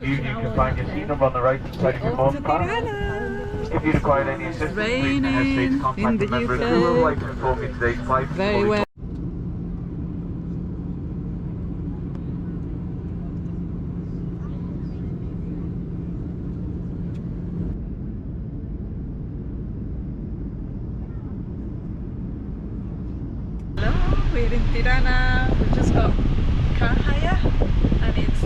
You can find your seat number on the right side of your phone pass. If you require any assistance, please don't hesitate to contact a member of the crew. I would like to inform you today's flight is fully booked. Hello, we're in Tirana. We just got car hire and it's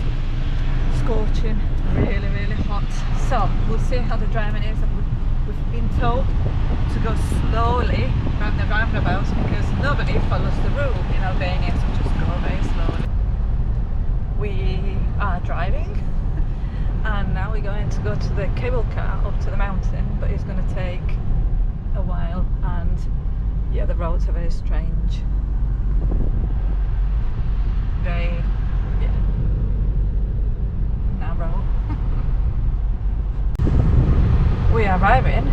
scorching, really hot. So we'll see how the driving is. We've been told to go slowly around the roundabouts because nobody follows the rule in Albania, so just go very slowly. We are driving and now we're going to go to the cable car up to the mountain, but it's going to take a while and yeah, the roads are very strange. Very narrow. We are arriving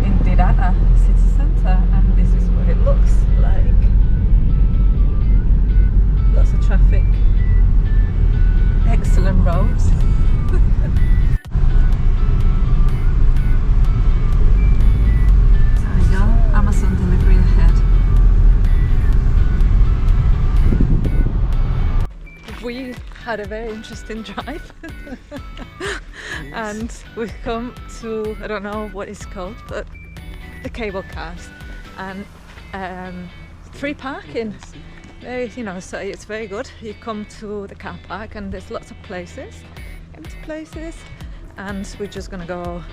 in Tirana city centre and this is what it looks like. Lots of traffic, excellent roads. There we go, Amazon delivery ahead. We had a very interesting drive and we've come to, I don't know what it's called, but the cable cars and free parking. You know, so it's very good. You come to the car park and there's lots of places, empty places, and we're just gonna go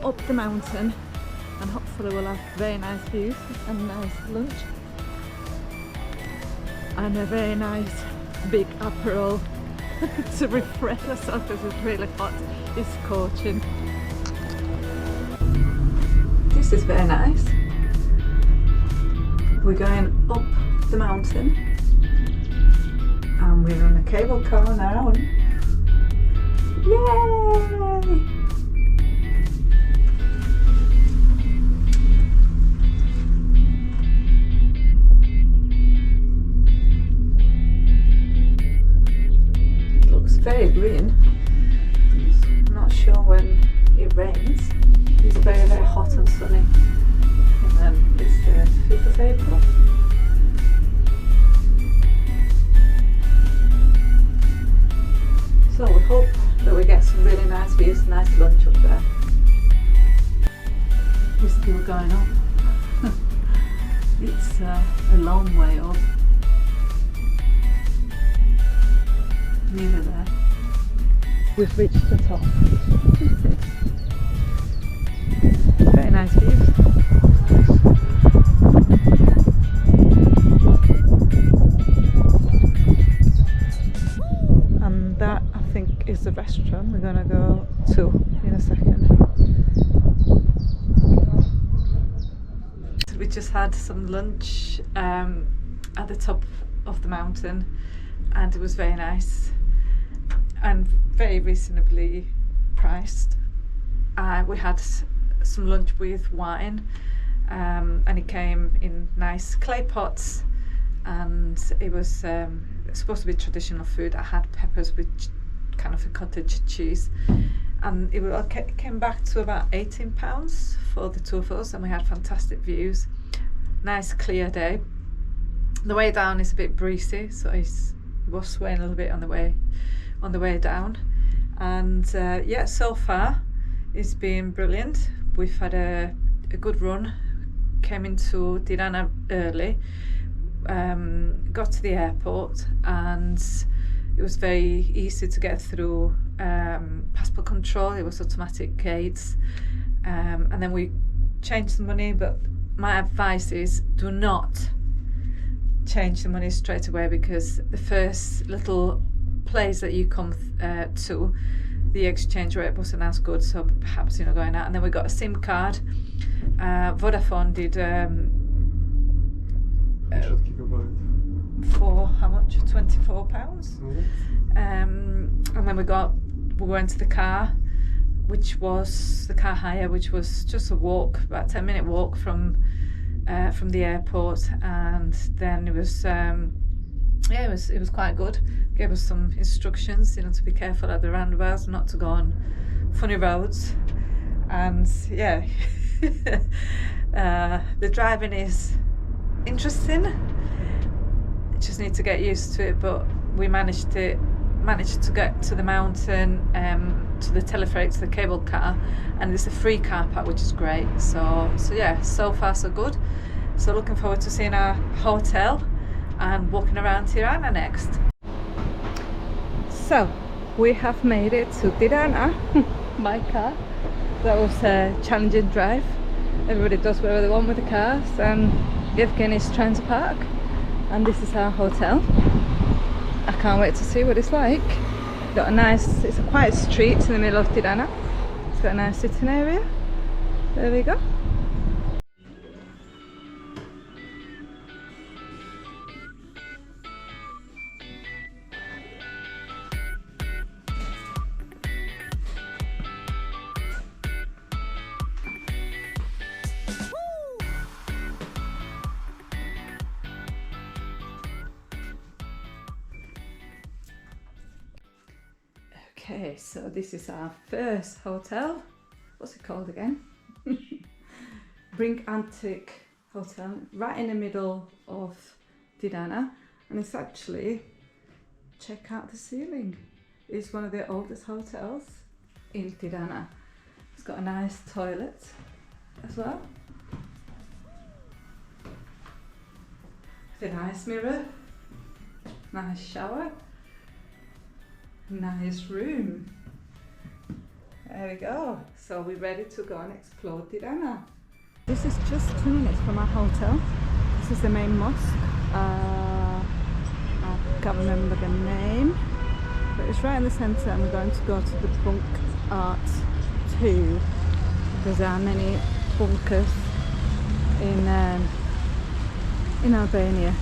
up the mountain and hopefully we'll have very nice views and nice lunch and a very nice big Aperol to refresh ourselves because it's really hot, it's scorching. This is very nice. We're going up the mountain and we're on a cable car on our own. Yay! Very green. I'm not sure when it rains. It's very hot and sunny. And it's the 5th of April. So we hope that we get some really nice views, nice lunch up there. We're still going up. It's a long way up. Nearly there. We've reached the top. Very nice views. And that, I think, is the restaurant we're gonna go to in a second. We just had some lunch at the top of the mountain and it was very nice and very reasonably priced. We had some lunch with wine and it came in nice clay pots and it was supposed to be traditional food. I had peppers with kind of a cottage cheese and it came back to about £18 for the two of us and we had fantastic views. Nice clear day. The way down is a bit breezy, so it was swaying a little bit on the way down, and yeah, so far it's been brilliant. We've had a good run, came into Tirana early, got to the airport and it was very easy to get through passport control. It was automatic gates, and then we changed the money, but my advice is do not change the money straight away because the first little place that you come to, the exchange rate wasn't as good, so perhaps going out. And then we got a SIM card. Vodafone did for how much? £24. And then we went to the car, which was the car hire, which was just a walk, about a 10-minute walk from the airport, and then it was yeah, it was quite good. Gave us some instructions, you know, to be careful at the roundabouts, not to go on funny roads, and yeah, the driving is interesting. Just need to get used to it, but we managed to get to the mountain, to the teleferic, to the cable car, and there's a free car park, which is great. So yeah, so far so good. So looking forward to seeing our hotel and walking around Tirana next. So we have made it to Tirana by car. That was a challenging drive. Everybody does whatever they want with the cars, and Yevgeny is trying to park, and this is our hotel. I can't wait to see what it's like. Got a nice, it's a quiet street in the middle of Tirana. It's got a nice sitting area. There we go. Okay, so this is our first hotel. What's it called again? Bring Antique Hotel, right in the middle of Tirana, and it's actually, check out the ceiling. It's one of the oldest hotels in Tirana. It's got a nice toilet as well. With a nice mirror, nice shower. Nice room. There we go. So we're ready to go and explore Tirana. This is just 2 minutes from our hotel. This is the main mosque. I can't remember the name, but it's right in the centre, and we're going to go to the bunk art too, because there are many bunkers in Albania.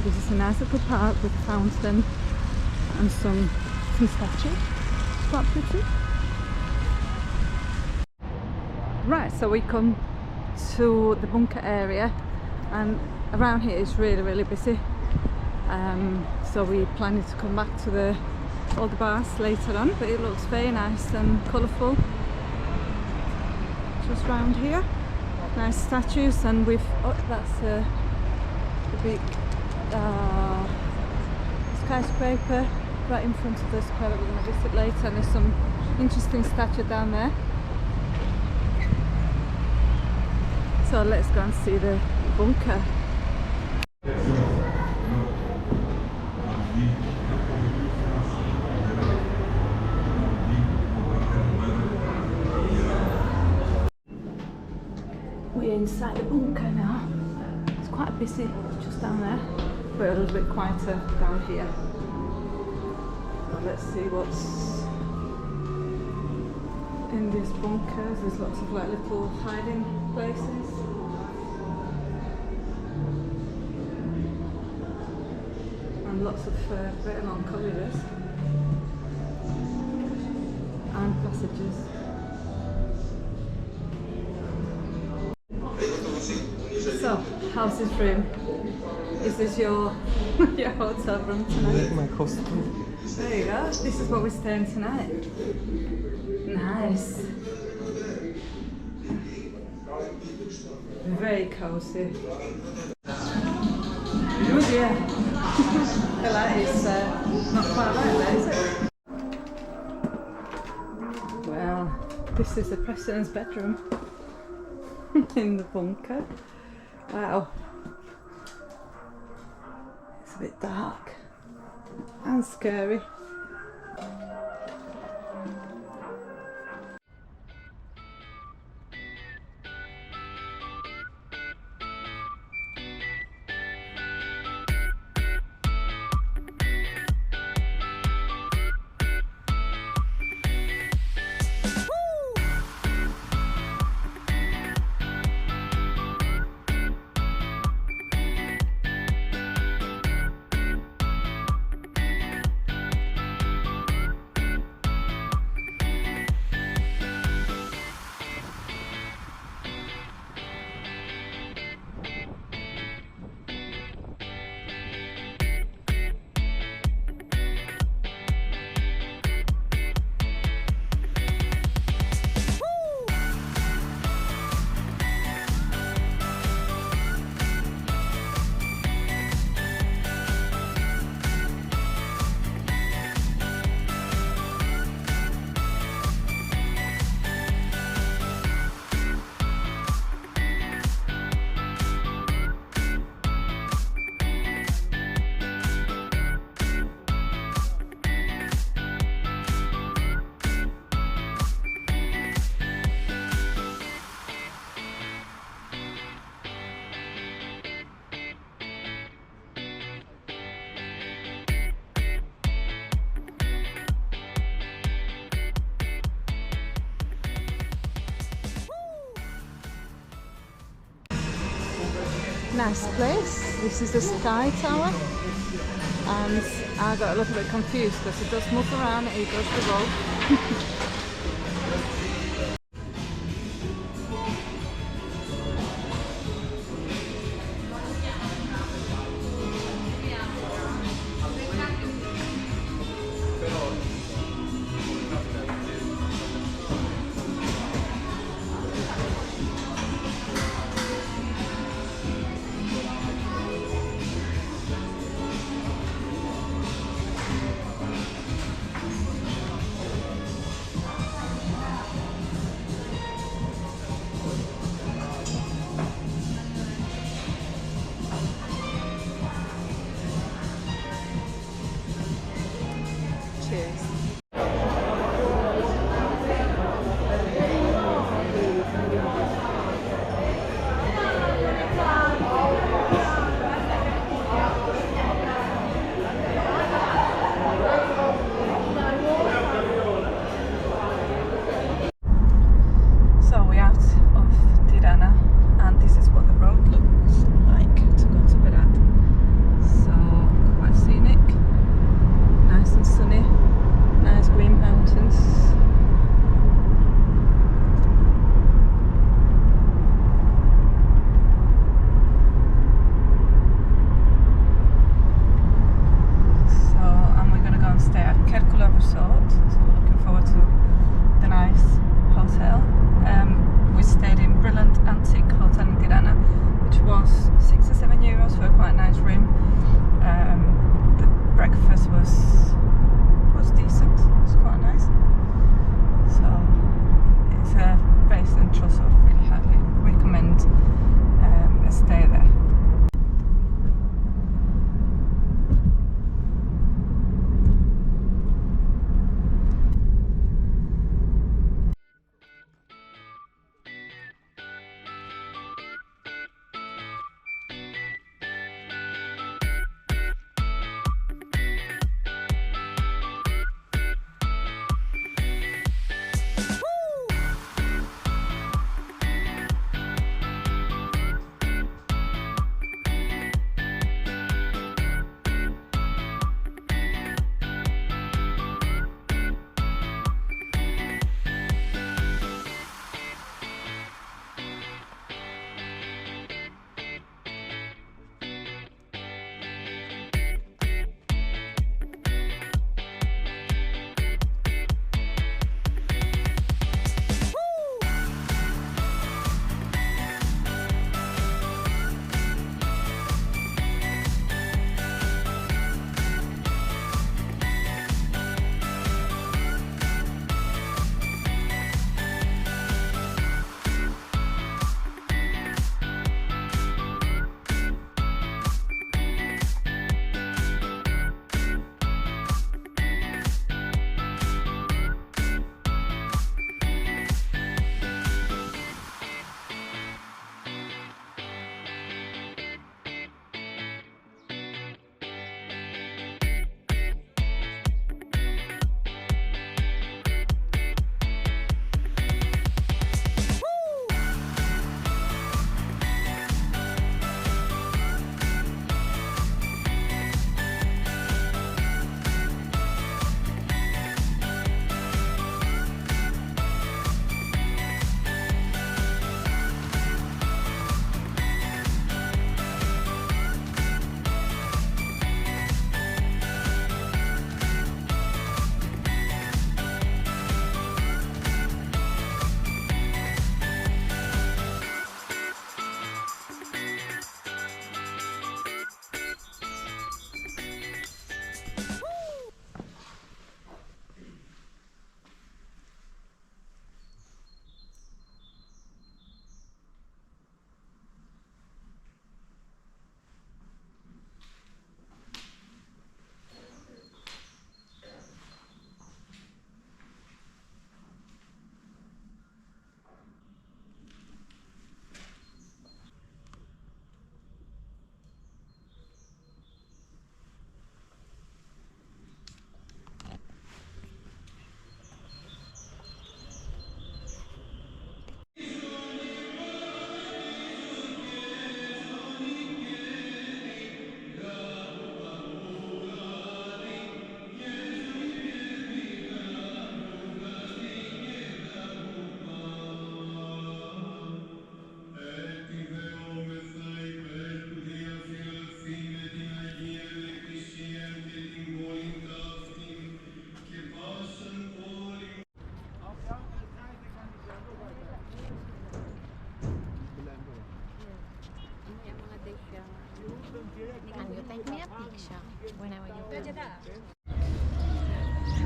This is a nice little park with a fountain and some statues. Quite pretty. Right, so we come to the bunker area, and around here is really busy. So we're planning to come back to all the bars later on, but it looks very nice and colourful. Just round here, nice statues, and that's the big skyscraper right in front of the square that we're going to visit later, and there's some interesting statue down there. So let's go and see the bunker. We're inside the bunker now. It's quite busy just down there, but a little bit quieter down here. Let's see what's in these bunkers. There's lots of like little hiding places. And lots of very long corridors and passages. So, how's this room? Is this your hotel room tonight? My costume. There you go. This is what we're staying tonight. Nice. Very cozy. Oh dear. The light is not quite right there, is it? Well, this is the president's bedroom in the bunker. Wow. It's a bit dark and scary. nice place. This is the Sky Tower, and I got a little bit confused because it does move around and it goes the road. Cheers. So we're out of Tirana, and this is what the road looks like to go to Berat. So quite scenic, nice and sunny.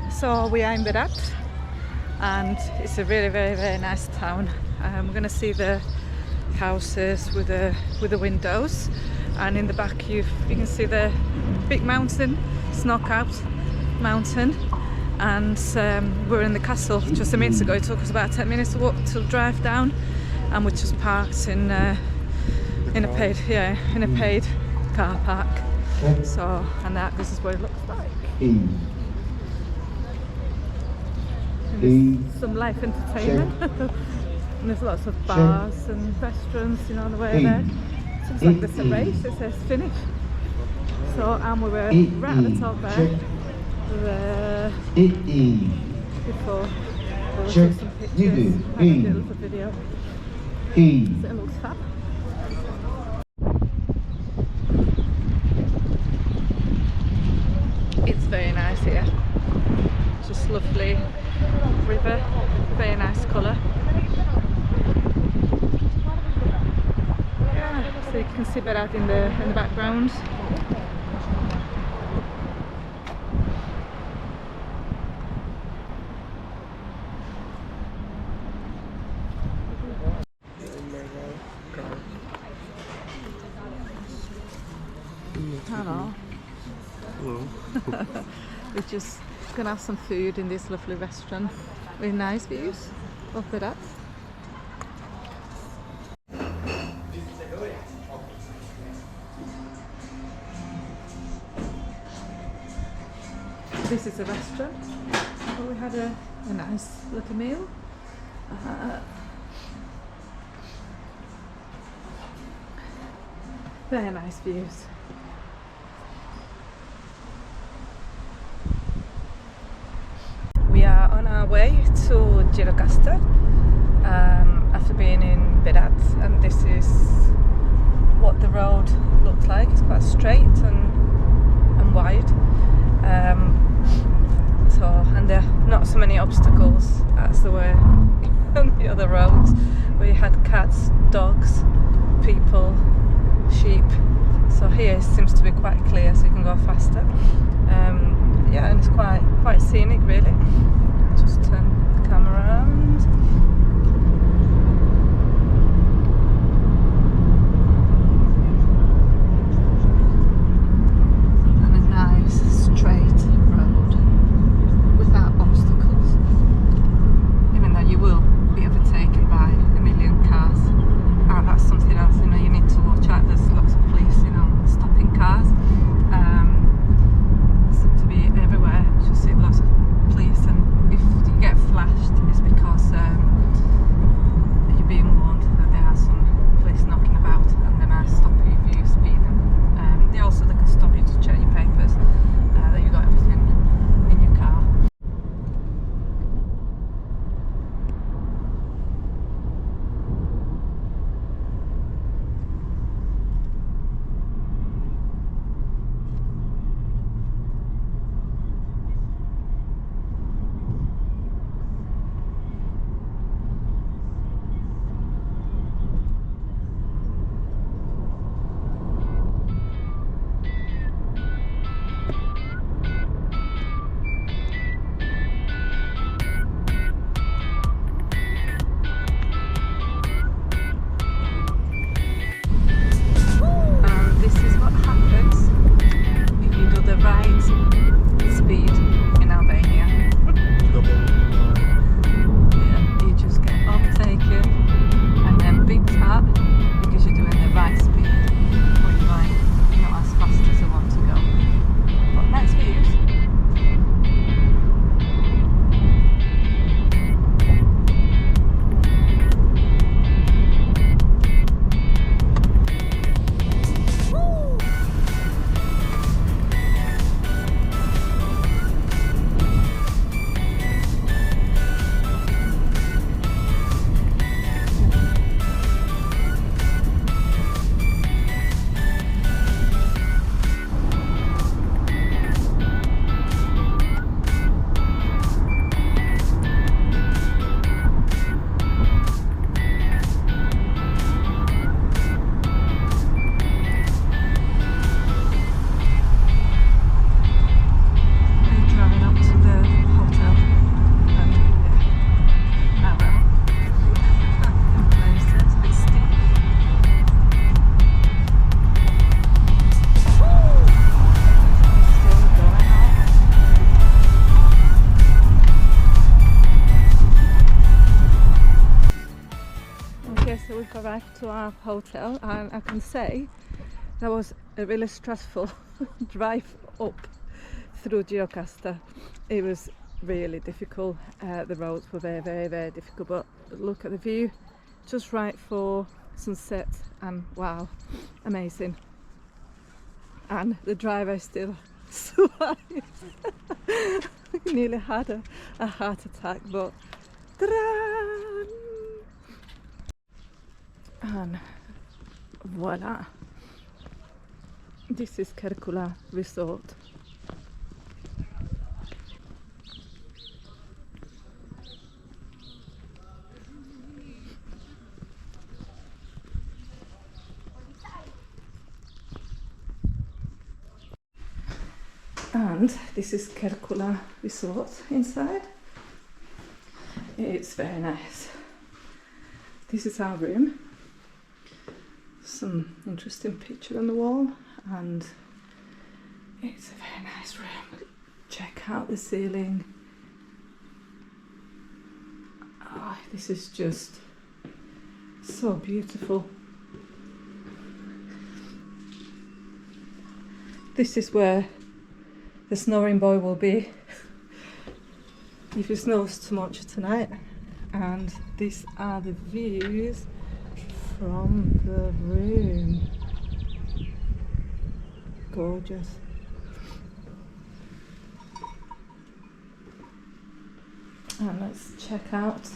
So we are in Berat, and it's a really very nice town. We're going to see the houses with the windows, and in the back you can see the big mountain, snow-capped mountain. And we were in the castle just a minute ago. It took us about 10 minutes to drive down, and we just parked in a paid car park. So, and this is what it looks like. And there's some live entertainment. And there's lots of bars and restaurants, you know, on the way there. Seems like there's a race. It says finish. So, and we were right at the top there. Before we'll take some pictures and a little video. So it looks fab. It's very nice here. Just lovely river, very nice colour. Yeah, so you can see Berat in the background. Hello. Hello. We're just gonna have some food in this lovely restaurant with nice views of Berat. This is a restaurant. So we had a nice little meal. Very nice views. We are on our way to Gjirokaster after being in Berat, and this is what the road looks like. It's quite straight and wide. And there are not so many obstacles as there were on the other roads, where you had cats, dogs, people, sheep. So here it seems to be quite clear, so you can go faster. Yeah, and it's quite scenic, really. Just turn the camera around. And a nice straight road without obstacles. Even though you will be overtaken by a million cars. And that's something else, you know, you need to watch out. There's lots of police, you know, stopping cars. Seem to be everywhere. You see lots of back to our hotel, and I can say that was a really stressful drive up through Gjirokaster. It was really difficult. The roads were very, very, very difficult, but look at the view, just right for sunset, and wow, amazing. And the driver still survived. Nearly had a heart attack, but ta-da! And voila, this is Kerkula Resort. And this is Kerkula Resort inside. It's very nice. This is our room. Some interesting picture on the wall, and it's a very nice room. Check out the ceiling. Oh, this is just so beautiful. This is where the snoring boy will be if it snows too much tonight. And these are the views from the room. Gorgeous. And let's check out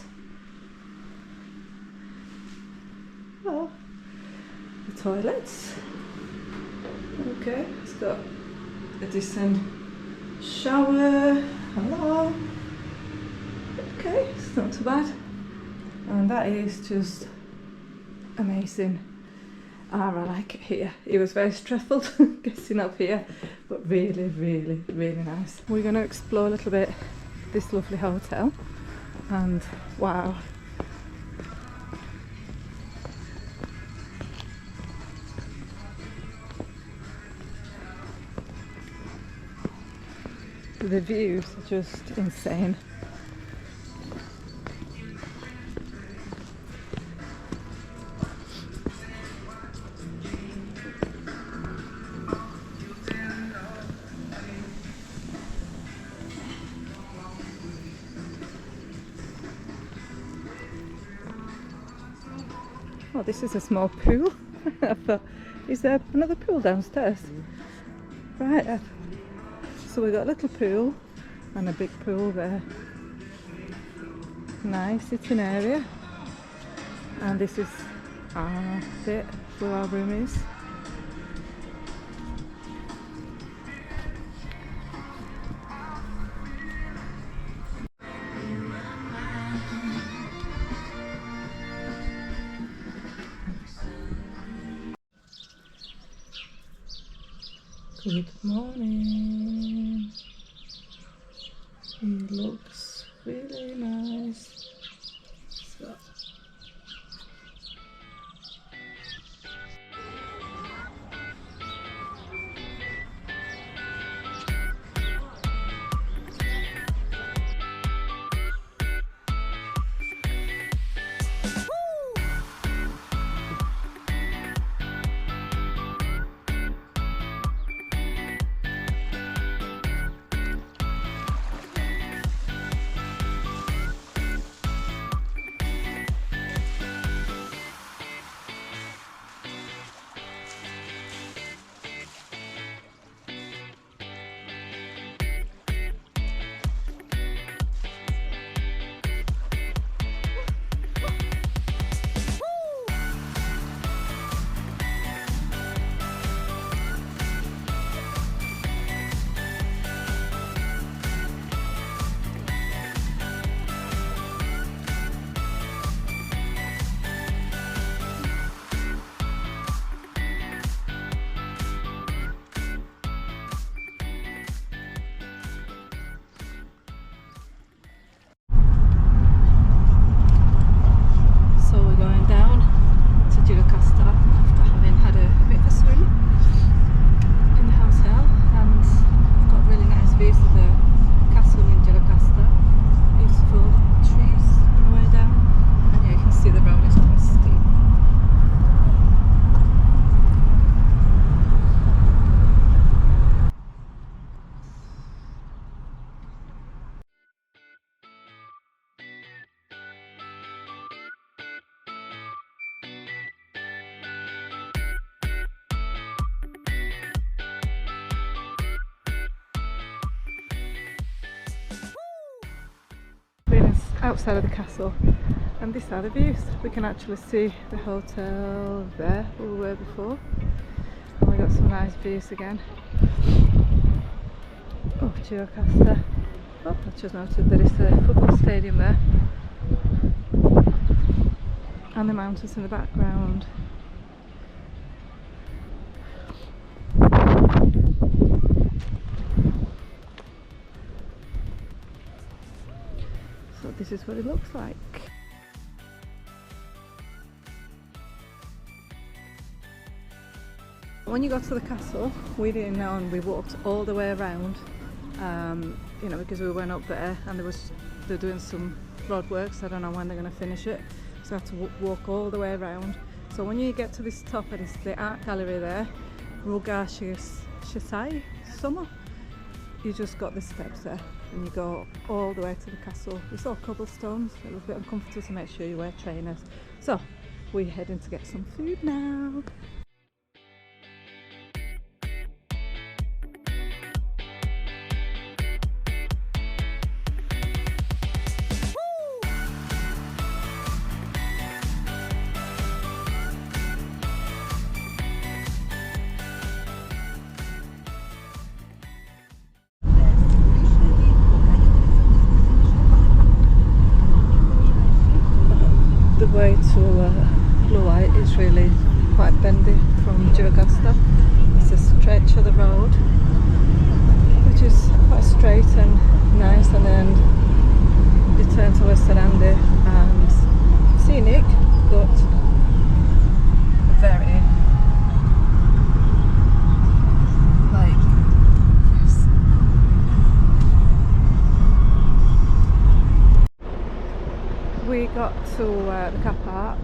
the toilets. Okay, it's got a decent shower. Hello. Okay, it's not too bad. And that is just amazing. I like it here. It was very stressful getting up here, but really, really, really nice. We're going to explore a little bit this lovely hotel, and wow. The views are just insane. Oh, this is a small pool. I thought, is there another pool downstairs? Right. So we got a little pool and a big pool there. Nice sitting area. And this is our bit where our room is. Good morning. It looks really nice. So. outside of the castle, and these are the views. We can actually see the hotel there where we were before, and we got some nice views again. Oh, Gjirokaster. Oh, I just noted there is a football stadium there, and the mountains in the background. So this is what it looks like. When you got to the castle, we didn't know, and we walked all the way around, you know, because we went up there and they're doing some road works. I don't know when they're going to finish it, so I have to walk all the way around. So when you get to this top, and it's the art gallery there, Rugashisai Summer, you just got the steps there and you go all the way to the castle. It's all cobblestones, it was a bit uncomfortable, so make sure you wear trainers. So we're heading to get some food now. The way to Blue Eye is really quite bendy from Gjirokaster. It's a stretch of the road, which is quite straight and nice, and then you turn towards Sarande and scenic, but very we got to the car park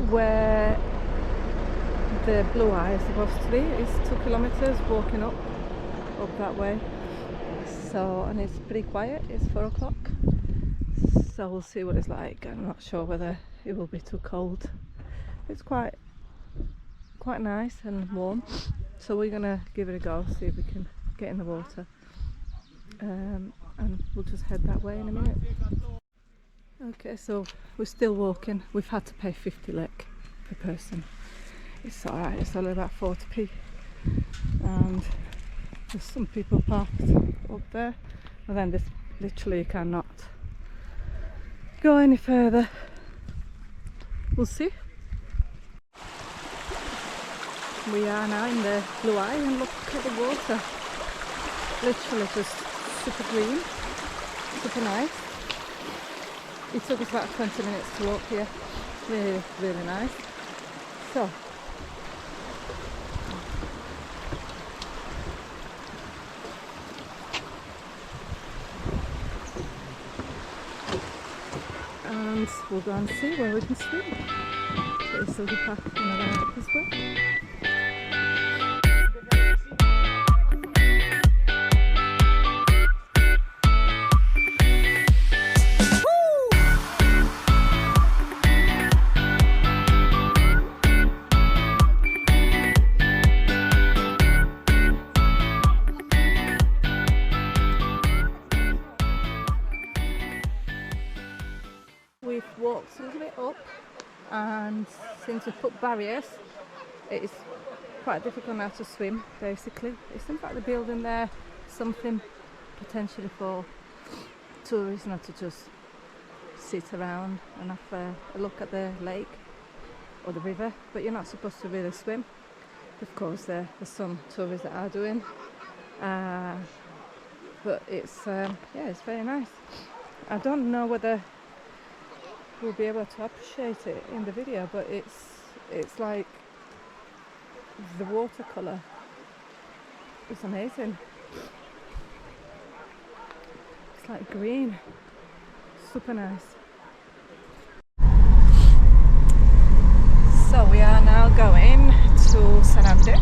where the Blue Eye is supposed to be. It's 2 kilometers walking up that way. So, and it's pretty quiet. It's 4 o'clock. So we'll see what it's like. I'm not sure whether it will be too cold. It's quite nice and warm. So we're gonna give it a go, see if we can get in the water. And we'll just head that way in a minute. Okay, so we're still walking. We've had to pay 50 lek per person. It's alright, it's only about 40p. And there's some people parked up there, and then this literally cannot go any further. We'll see. We are now in the Blue Eye, and look at the water. Literally just super green, super nice. It took us about 20 minutes to walk here. Really, really nice. So, and we'll go and see where we can swim. So it's a little path in the right as well. We've walked a little bit up, and since we put barriers, it is quite difficult now to swim. Basically, it seems like they're building there something potentially for tourists, not to just sit around and have a look at the lake or the river, but you're not supposed to really swim. Of course, there's some tourists that are doing, but it's yeah, it's very nice. I don't know whether we'll be able to appreciate it in the video, but it's like the watercolour is amazing. It's like green, super nice. So we are now going to Sarande,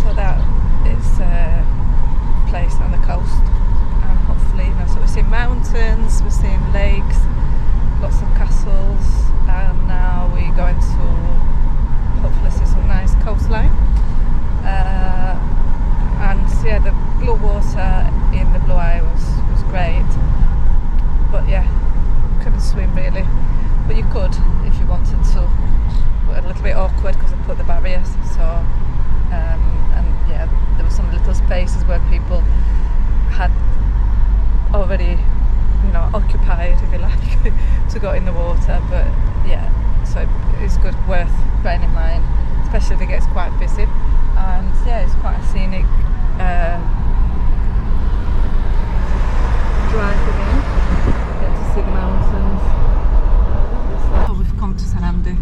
so that is a place on the coast, and hopefully, you know, so we're seeing mountains, we're seeing lakes, lots of castles, and now we're going to hopefully see some nice coastline. And yeah, the blue water in the Blue Eye was great. but yeah, couldn't swim really, but you could if you wanted to, but a little bit awkward because I put the barriers, so and yeah, there were some little spaces where people had already, you know, occupied, if you like, to go in the water, but yeah, so it's good, worth bearing in mind, especially if it gets quite busy. And yeah, it's quite a scenic drive again. Get to see the mountains. So we've come to Sarande.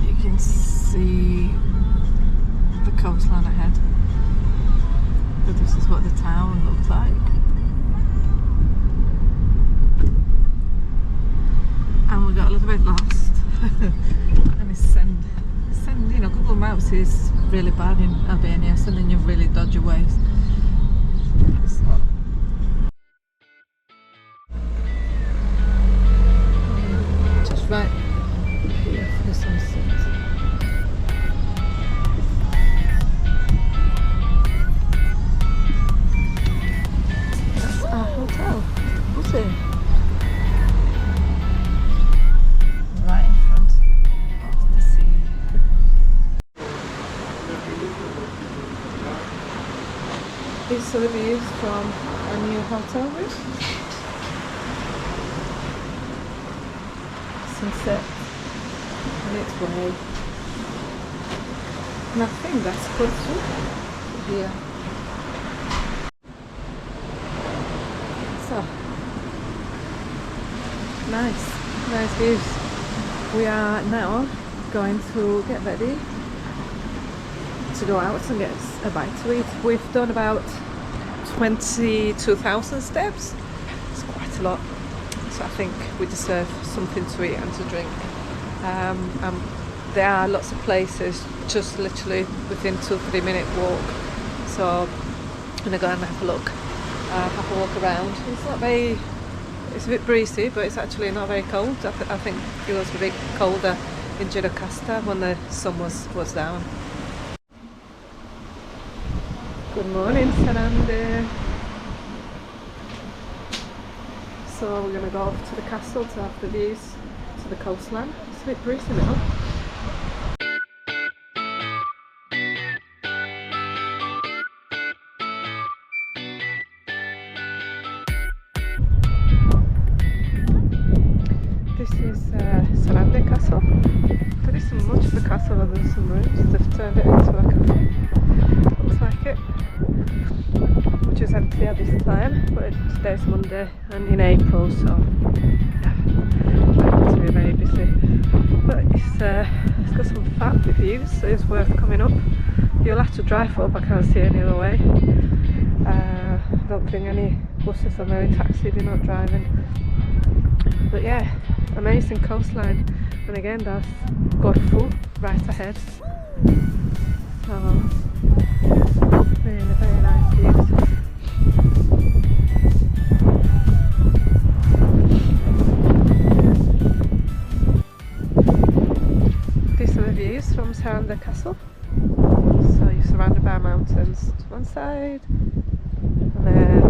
You can see the coastline ahead. But this is what the town looks like. And we got a little bit lost. And it's you know, Google Maps is really bad in Albania, sending you really dodgy ways. So. Just right here for the sunset. That's our hotel. What's it? Right in front of the sea. These are the views from our new hotel room. Sunset on its way. And I think that's coastal here. So nice views. We are now going to get ready to go out and get a bite to eat. We've done about 22,000 steps. It's quite a lot. So I think we deserve something to eat and to drink. There are lots of places just literally within 2-3 minute walk. So I'm gonna go and have a look, have a walk around. It's not very, it's a bit breezy, but it's actually not very cold. I think it was a bit colder in Gjirokaster when the sun was down. Good morning, Sarande. So we're going to go off to the castle to have the views to the coastline. It's a bit breezy now. This is Sarande Castle. There isn't much of the castle other than some rooms. They've turned it into a cafe. Looks like it. Which is empty at this time, but today's Monday and in April, so yeah, it's to be very busy. But it's got some fab views, so it's worth coming up. You'll have to drive up, I can't see any other way. I don't think any buses or any taxi if you're not driving. But yeah, amazing coastline, and again that's Gorfu right ahead. So really very nice views. These are the views from Sarande Castle. So you're surrounded by mountains to one side, and then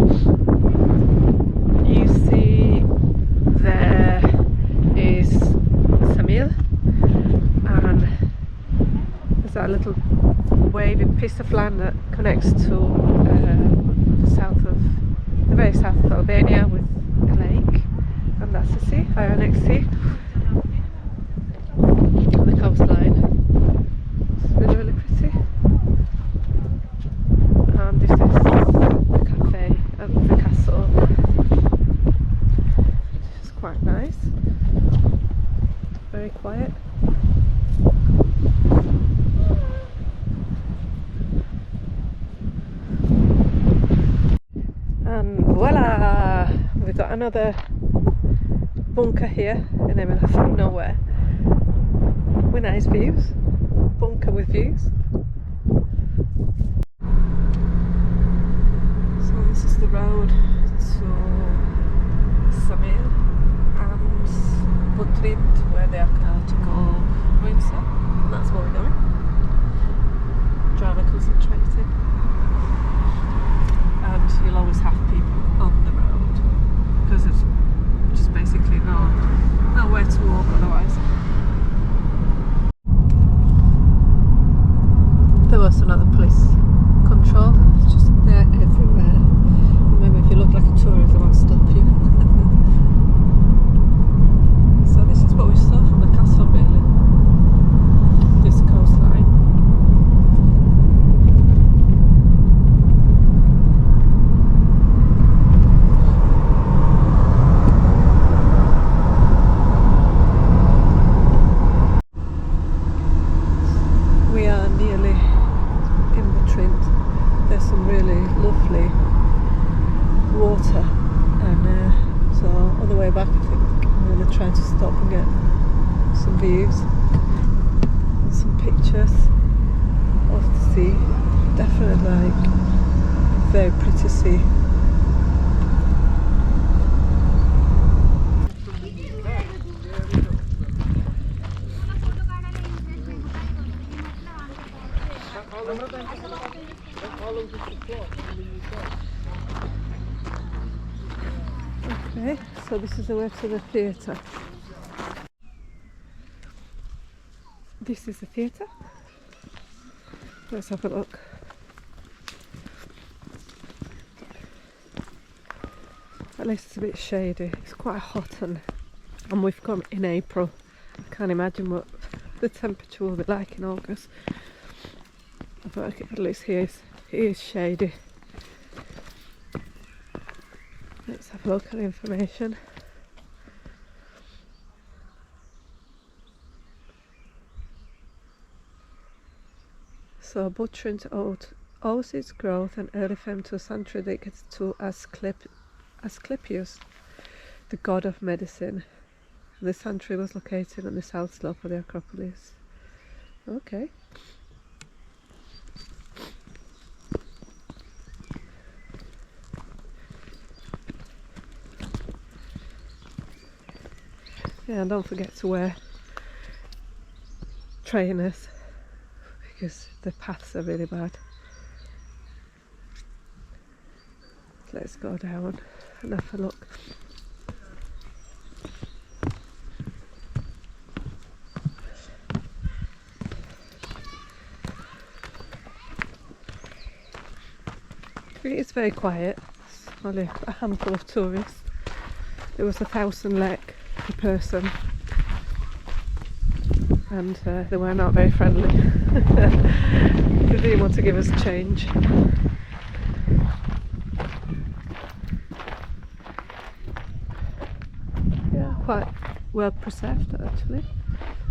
you see there is Ksamil, and there's that little waving piece of land that connects to the very south of Albania with a lake, and that's the sea, Ionic Sea. The coastline. It's really pretty. And this is the cafe at the castle. It's quite nice. Very quiet. And voila! We've got another bunker here in the middle of nowhere with nice views. Bunker with views. So this is the road to Ksamil and Butrint, where the archaeological ruins are. And that's where we're going. Driver concentrating. And you'll always have people on the road because of water, and so on the way back I think I'm going to try to stop and get some views, some pictures of the sea. Definitely like very pretty sea. Okay, so this is the way to the theatre. This is the theatre. Let's have a look. At least it's a bit shady. It's quite hot and we've come in April. I can't imagine what the temperature will be like in August. But at least here it is shady. Let's have a look at the information. So Butrint owes its growth and early fame to a sanctuary dedicated to Asclepius, the god of medicine. The sanctuary was located on the south slope of the Acropolis. Okay. Yeah, and don't forget to wear trainers because the paths are really bad. Let's go down and have a look. It's very quiet. It's only a handful of tourists. There was 1,000 lek per person, and they were not very friendly. They didn't want to give us change. Yeah, quite well preserved actually.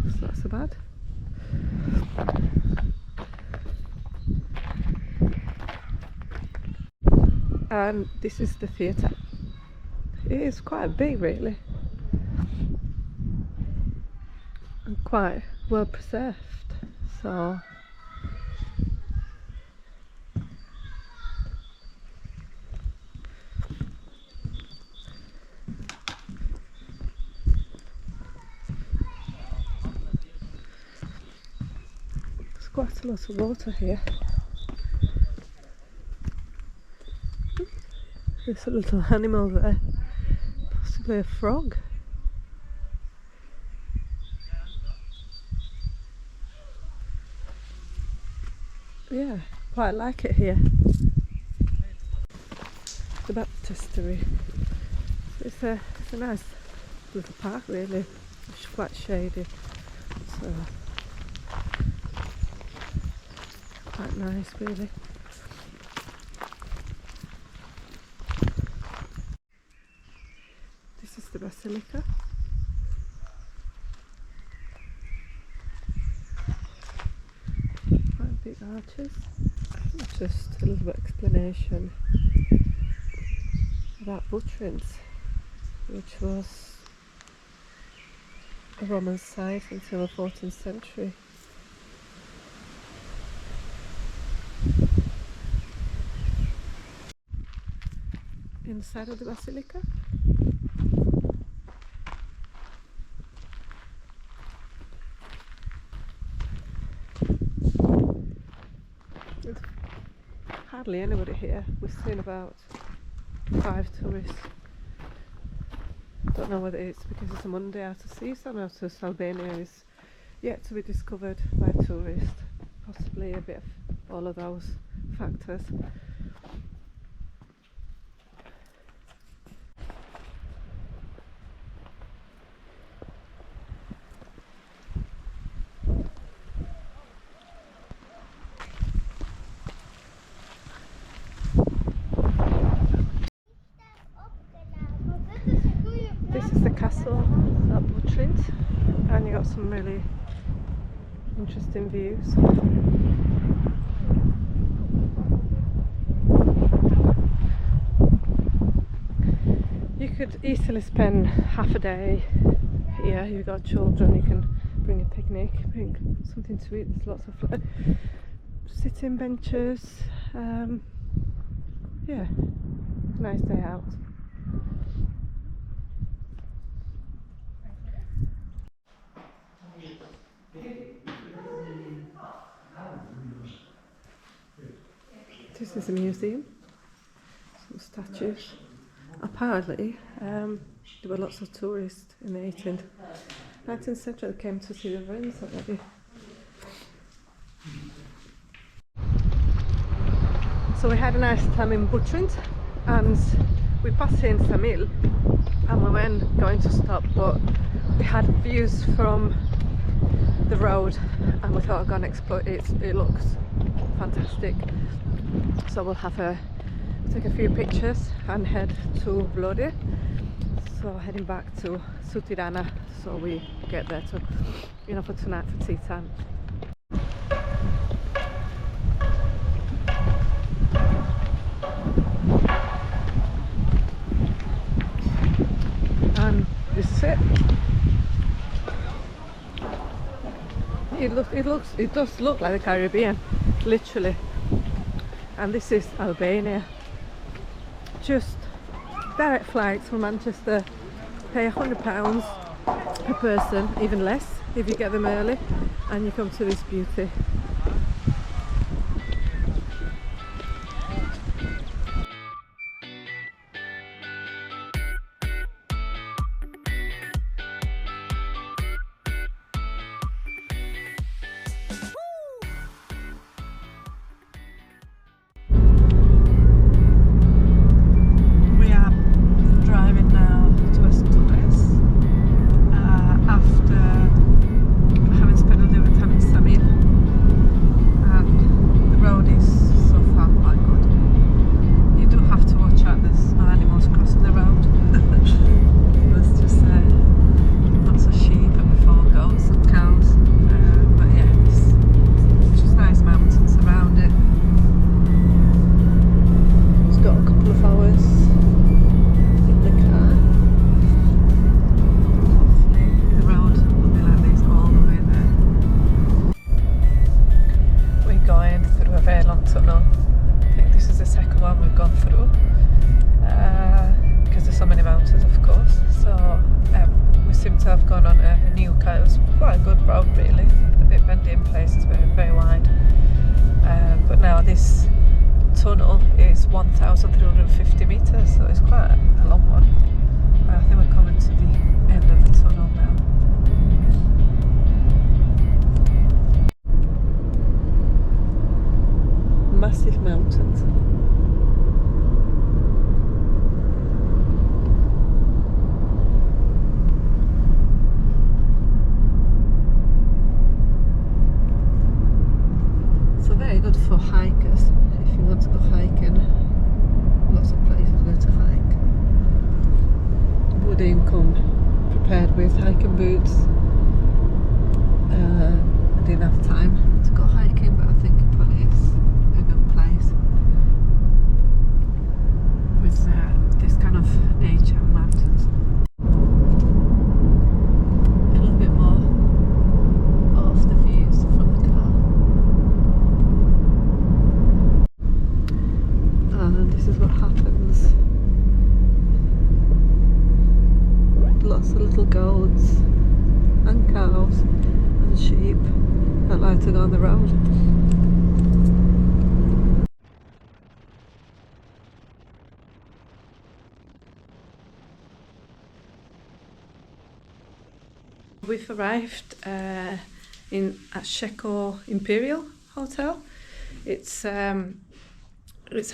It's not so bad. And this is the theatre. It is quite big really, and quite well preserved, so there's quite a lot of water here. There's a little animal there, possibly a frog. Yeah, quite like it here. The baptistry. It's a nice little park really. It's quite shady, so quite nice really. This is the basilica. Quite big arches. Just a little bit of explanation about Butrint, which was a Roman site until the 14th century. Inside of the basilica, there's hardly anybody here. We've seen about 5 tourists. Don't know whether it's because it's a Monday out of season or because Albania is yet to be discovered by tourists. Possibly a bit of all of those factors. This is the castle at Butrint, and you got some really interesting views. could easily spend half a day here. You've got children, you can bring a picnic, bring something to eat. There's lots of sitting benches. Yeah, nice day out. This is a museum, some statues. Apparently, there were lots of tourists in the 19th century that came to see the ruins already. So we had a nice time in Butrint, and we passed in Ksamil, and we weren't going to stop, but we had views from the road, and we thought, I'm gonna explore it. It looks fantastic. So we'll take a few pictures and head to Vlodje. So heading back to Tirana, so we get there to, for tonight for tea time. And this is it. It does look like the Caribbean, literally. And this is Albania. Just direct flights from Manchester. Pay £100 per person, even less if you get them early, and you come to this beauty. This tunnel is 1,350 metres, so it's quite a long one. I think we're coming to the end of the tunnel now. Massive mountains. Very good for hikers if you want to go hiking. Lots of places where to hike. Wouldn't come prepared with hiking boots. I didn't have time to go hiking, but I think it probably is a good place with this kind of nature and mountains. A little bit more of the views from the car. And this is what happens. Lots of little goats and cows and sheep that like to go on the road. We've arrived at Sheko Imperial Hotel. It's a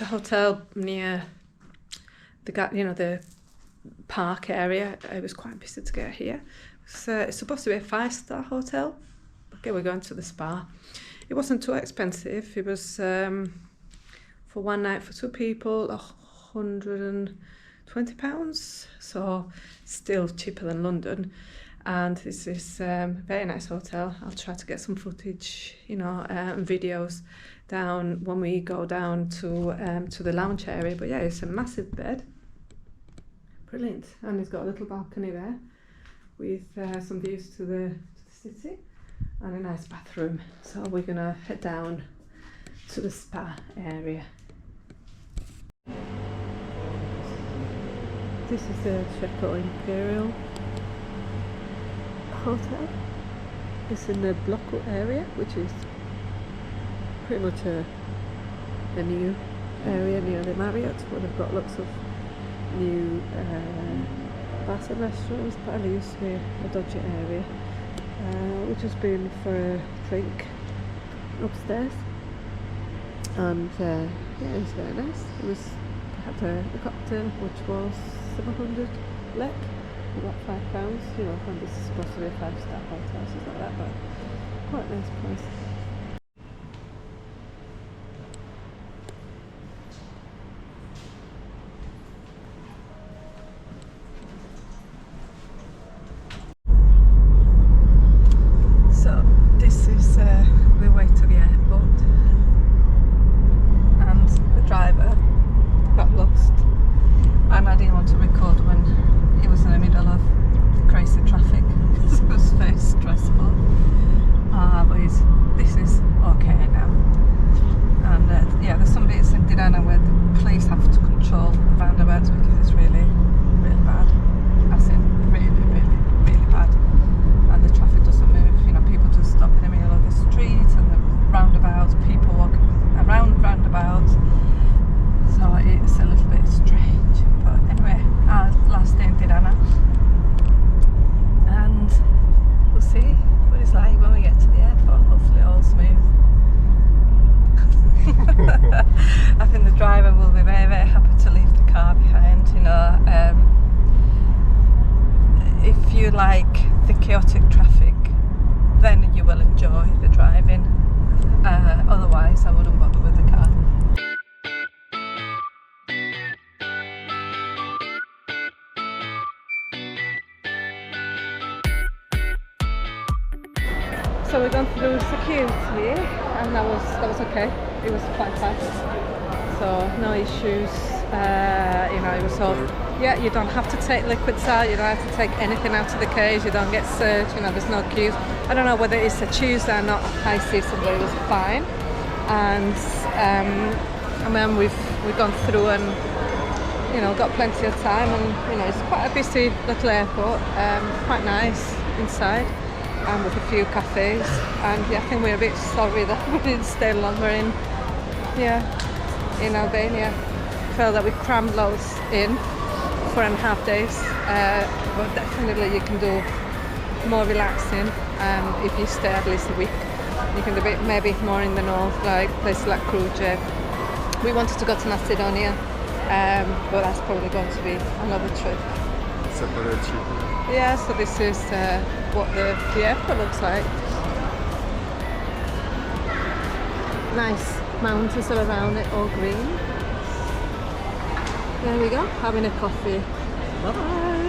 hotel near the park area. It was quite busy to get here. It's supposed to be a 5-star hotel. Okay, we're going to the spa. It wasn't too expensive. It was for one night for 2 people, £120. So still cheaper than London. And this is a very nice hotel. I'll try to get some footage, and videos down when we go down to the lounge area. But yeah, it's a massive bed, Brilliant. And it's got a little balcony there with some views to the city and a nice bathroom. So we're gonna head down to the spa area. This is the Chateau Imperial Hotel. It's in the Blocko area, which is pretty much a new area near the Marriott, where they've got lots of new bars and restaurants, but it used to be a dodgy area. We've just been for a drink upstairs, and yeah, it was very nice. We had a cocktail which was 700 lek, about £5. You know, and this is supposed to be a 5-star hotel, so it's not that bad. Quite a nice price. We wait to the airport, and the driver got lost, and I didn't want to record when he was in the middle of crazy traffic because it was very stressful. But this is okay now, and yeah, there's some bits in Tirana where the police have to control the roundabouts because it's really, really bad. As in really, really, really bad, and the traffic doesn't move. You know, people just stop in the middle of the street and the roundabouts, people walking around roundabouts, so it's a little bit strange. But anyway, our last day in Tirana, and we'll see what it's like when we get to the airport. Hopefully all smooth. I think the driver will be very, very happy to leave the car behind. You know, if you like the chaotic traffic, then you will enjoy the driving. Otherwise, I wouldn't bother with the car. So we've gone through security, and that was okay. It was quite fast, so no issues. You know, it was all. Yeah, you don't have to take liquids out, you don't have to take anything out of the cage, you don't get searched, you know, there's no queues. I don't know whether it's a Tuesday or not high season, but it was fine. And then we've gone through and, you know, got plenty of time, and, you know, it's quite a busy little airport, quite nice inside, and with a few cafes. And yeah, I think we're a bit sorry that we didn't stay longer in Albania. Felt that we crammed loads in. 4.5 days, but definitely you can do more relaxing if you stay at least a week. You can do a bit maybe more in the north, like places like Kruge. We wanted to go to Macedonia, but that's probably going to be another trip. Separate trip. Yeah, so this is what the airport looks like. Nice mountains all around it, all green. There we go, having a coffee. Bye bye.